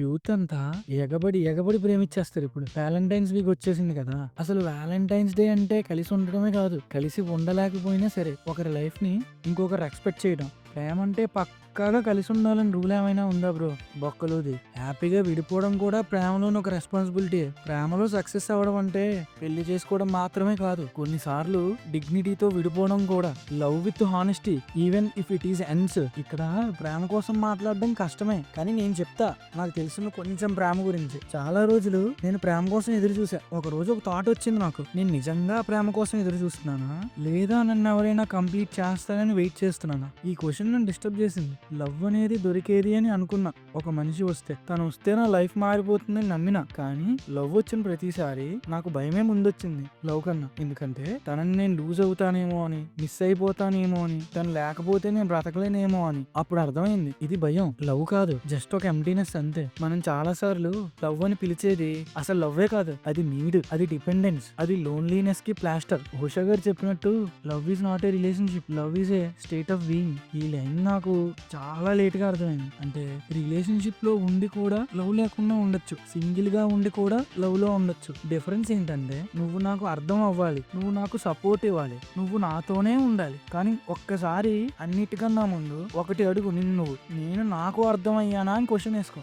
Youth అంతా ఎగబడి ప్రేమిచ్చేస్తారు ఇప్పుడు. వాలంటైన్స్ వీక్ వచ్చేసింది కదా! అసలు వాలంటైన్స్ డే అంటే కలిసి ఉండడమే కాదు, కలిసి ఉండలేకపోయినా సరే ఒకరి లైఫ్‌ని ఇంకొకరు రెస్పెక్ట్ చేయడం. ప్రేమంటే పక్కాగా కలిసి ఉండాలని రూల్ ఏమైనా ఉందా బ్రో? బొక్కలోది. హ్యాపీగా విడిపోవడం కూడా ప్రేమలోని ఒక రెస్పాన్సిబిలిటీయే. ప్రేమలో సక్సెస్ అవ్వడం అంటే పెళ్లి చేసుకోవడం మాత్రమే కాదు. కొన్నిసార్లు డిగ్నిటీతో విడిపోవడం కూడా. Love with honesty even if it is ends. ఇక్కడ ప్రేమ కోసం మాట్లాడడం కష్టమే, కానీ నేను చెప్తా నాకు తెలిసిన కొంచెం ప్రేమ గురించి. చాలా రోజులు నేను ప్రేమ కోసం ఎదురు చూసా. ఒక రోజు ఒక థాట్ వచ్చింది నాకు, నేను నిజంగా ప్రేమ కోసం ఎదురు చూస్తున్నానా, లేదా నన్ను ఎవరైనా కంప్లీట్ చేస్తారని వెయిట్ చేస్తున్నానా? ఈ క్వశ్చన్ నన్ను డిస్టర్బ్ చేసింది. లవ్ అనేది దొరికేది అని అనుకున్నా. ఒక మనిషి వస్తే, తను వస్తే నా లైఫ్ మారిపోతుందని నమ్మినా. కానీ లవ్ వచ్చిన ప్రతిసారి నాకు భయమే ముందొచ్చింది లవ్ కన్నా. ఎందుకంటే తనని నేను లూజ్ అవుతానేమో అని, మిస్ అయిపోతానేమో అని, తను లేకపోతే నేను బ్రతకలేనేమో అని. అప్పుడు అర్థమైంది ఇది భయం, లవ్ కాదు, జస్ట్ ఒక ఎంప్టీనెస్ అంతే. మనం చాలా సార్లు లవ్ అని పిలిచేది అసలు లవ్వే కాదు, అది నీడ్, అది డిపెండెన్స్, అది లోన్లీనెస్ కి ప్లాస్టర్. ఉషా గారు చెప్పినట్టు love is not a relationship, love is a state of being. ఈ లైన్ నాకు చాలా లేట్ గా అర్థమైంది. అంటే రిలేషన్షిప్ లో ఉండి కూడా లవ్ లేకుండా ఉండొచ్చు, సింగిల్ గా ఉండి కూడా లవ్ లో ఉండొచ్చు. డిఫరెన్స్ ఏంటంటే నువ్వు నాకు అర్థం అవ్వాలి, నువ్వు నాకు సపోర్ట్ ఇవ్వాలి, నువ్వు నాతోనే ఉండాలి. కానీ ఒక్కసారి అన్నిటికన్నా ముందు ఒకటి అడుగు, నేను నాకు అర్థం అయ్యానా అని క్వశ్చన్ వేసుకో.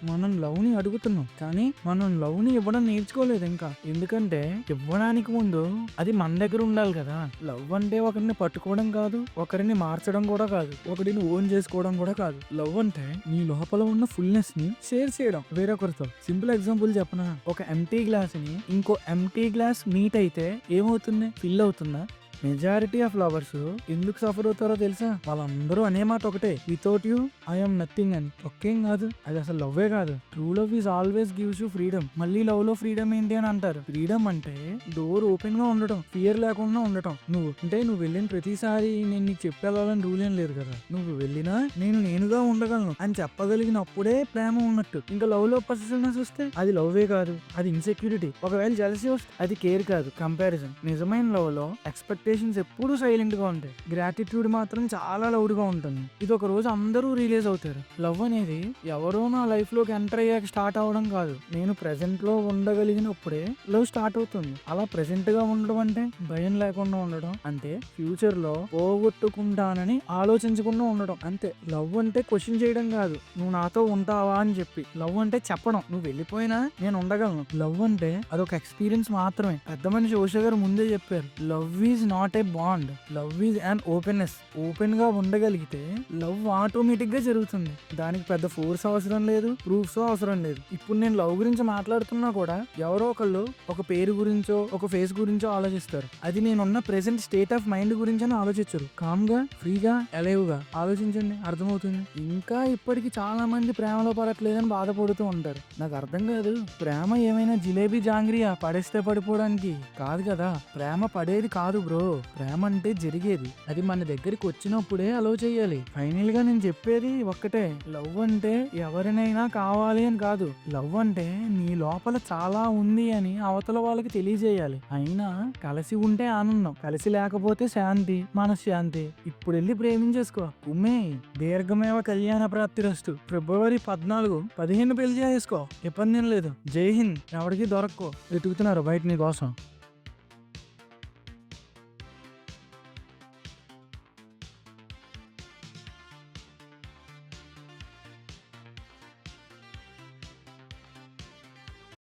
మనం లవ్ ని అడుగుతున్నాం, కానీ మనం లవ్ ని ఇవ్వడం నేర్చుకోలేదు ఇంకా. ఎందుకంటే ఇవ్వడానికి ముందు అది మన దగ్గర ఉండాలి కదా. లవ్ అంటే ఒకరిని పట్టుకోవడం కాదు, ఒకరిని మార్చడం కూడా కాదు, ఒకరిని ఓన్ చేసుకోవడం కూడా కాదు. లవ్ అంటే నీ లోపల ఉన్న ఫుల్నెస్ ని షేర్ చేయడం వేరొకరితో. సింపుల్ ఎగ్జాంపుల్ చెప్పనా? ఒక ఎంటీ గ్లాస్ ని ఇంకో ఎంటీ గ్లాస్ మీట్ అయితే ఏమవుతుంది? ఫిల్ అవుతుందా? మెజారిటీ ఆఫ్ లవర్స్ ఎందుకు సఫర్ అవుతారో తెలుసా? వాళ్ళందరూ అనే మాట ఒకటే, వితౌట్ యూ ఐఎమ్ నథింగ్ అని. ఒక్కేం కాదు, అది అసలు లవ్వే కాదు. True love is always gives you freedom. మళ్ళీ లవ్ లో ఫ్రీడమ్ ఏంటి అని అంటారు. ఫ్రీడమ్ అంటే డోర్ ఓపెన్ గా ఉండటం, ఫియర్ లేకుండా ఉండటం. నువ్వు వెళ్ళిన ప్రతిసారి నేను నీకు చెప్పేవాళ్ళని రూల్ ఏం లేదు కదా. నువ్వు వెళ్ళినా నేనుగా ఉండగలను అని చెప్పగలిగినప్పుడే ప్రేమ ఉన్నట్టు. ఇంకా లవ్ లో పొసెసివ్నెస్ వస్తే అది లవ్వే కాదు, అది ఇన్సెక్యూరిటీ. ఒకవేళ జెలసీ వస్తే అది కేర్ కాదు, కంపారిజన్. నిజమైన లవ్ లో ఎక్స్పెక్టేషన్స్ ఎప్పుడు సైలెంట్ గా ఉంటాయి, గ్రాటిట్యూడ్ మాత్రం చాలా లౌడ్ గా ఉంటుంది. ఇది ఒక రోజు అందరూ రియలైజ్ అవుతారు. లవ్ అనేది ఎవరో నా లైఫ్ లోకి ఎంటర్ అయ్యాక స్టార్ట్ అవడం కాదు, నేను ప్రెసెంట్ లో ఉండగలిగినప్పుడే లవ్ స్టార్ట్ అవుతుంది. అలా ప్రెసెంట్ గా ఉండడం అంటే భయం లేకుండా ఉండడం, అంటే ఫ్యూచర్ లో పోగొట్టుకుంటానని ఆలోచించకుండా ఉండడం అంతే. లవ్ అంటే క్వశ్చన్ చేయడం కాదు, నువ్వు నాతో ఉంటావా అని చెప్పి. లవ్ అంటే చెప్పడం, నువ్వు వెళ్ళిపోయినా నేను ఉండగలను. లవ్ అంటే అదొక ఎక్స్పీరియన్స్ మాత్రమే. పెద్ద మనిషి ఉషా గారు ముందే చెప్పారు, love is not a bond, love is an openness. Open గా ఉండగలిగితే లవ్ ఆటోమేటిక్ గా జరుగుతుంది. దానికి పెద్ద ఫోర్స్ అవసరం లేదు, ప్రూఫ్స్ అవసరం లేదు. ఇప్పుడు నేను లవ్ గురించి మాట్లాడుతున్నా కూడా ఎవరో ఒకళ్ళు ఒక పేరు గురించో ఒక ఫేస్ గురించో ఆలోచిస్తారు. అది నేనున్న ప్రెసెంట్ స్టేట్ ఆఫ్ మైండ్ గురించి అని ఆలోచించరు. కామ్ గా, ఫ్రీగా, అలైవ్ గా ఆలోచించండి, అర్థమవుతుంది. ఇంకా ఇప్పటికి చాలా మంది ప్రేమలో పడట్లేదని బాధపడుతూ ఉంటారు. నాకు అర్థం కాదు, ప్రేమ ఏమైనా జిలేబీ జాంగ్రియా పడేస్తే పడిపోవడానికి కాదు కదా. ప్రేమ పడేది కాదు బ్రో, ప్రేమ అంటే జరిగేది. అది మన దగ్గరికి వచ్చినప్పుడే అలౌ చేయాలి. ఫైనల్ గా నేను చెప్పేది ఒక్కటే, లవ్ అంటే ఎవరినైనా కావాలి అని కాదు. లవ్ అంటే నీ లోపల చాలా ఉంది అని అవతల వాళ్ళకి తెలియజేయాలి. అయినా కలిసి ఉంటే ఆనందం, కలిసి లేకపోతే శాంతి, మనశ్శాంతి. ఇప్పుడు వెళ్ళి ప్రేమించేసుకో. ఉమ్మే దీర్ఘమేవ కళ్యాణ ప్రాప్తిరస్తు. ఫిబ్రవరి 14, 15 పెళ్లి చేసుకో, ఇబ్బంది లేదు. జై హింద్. ఎవరికి దొరక్కో, వెతుకుతున్నారు బయట నీ కోసం.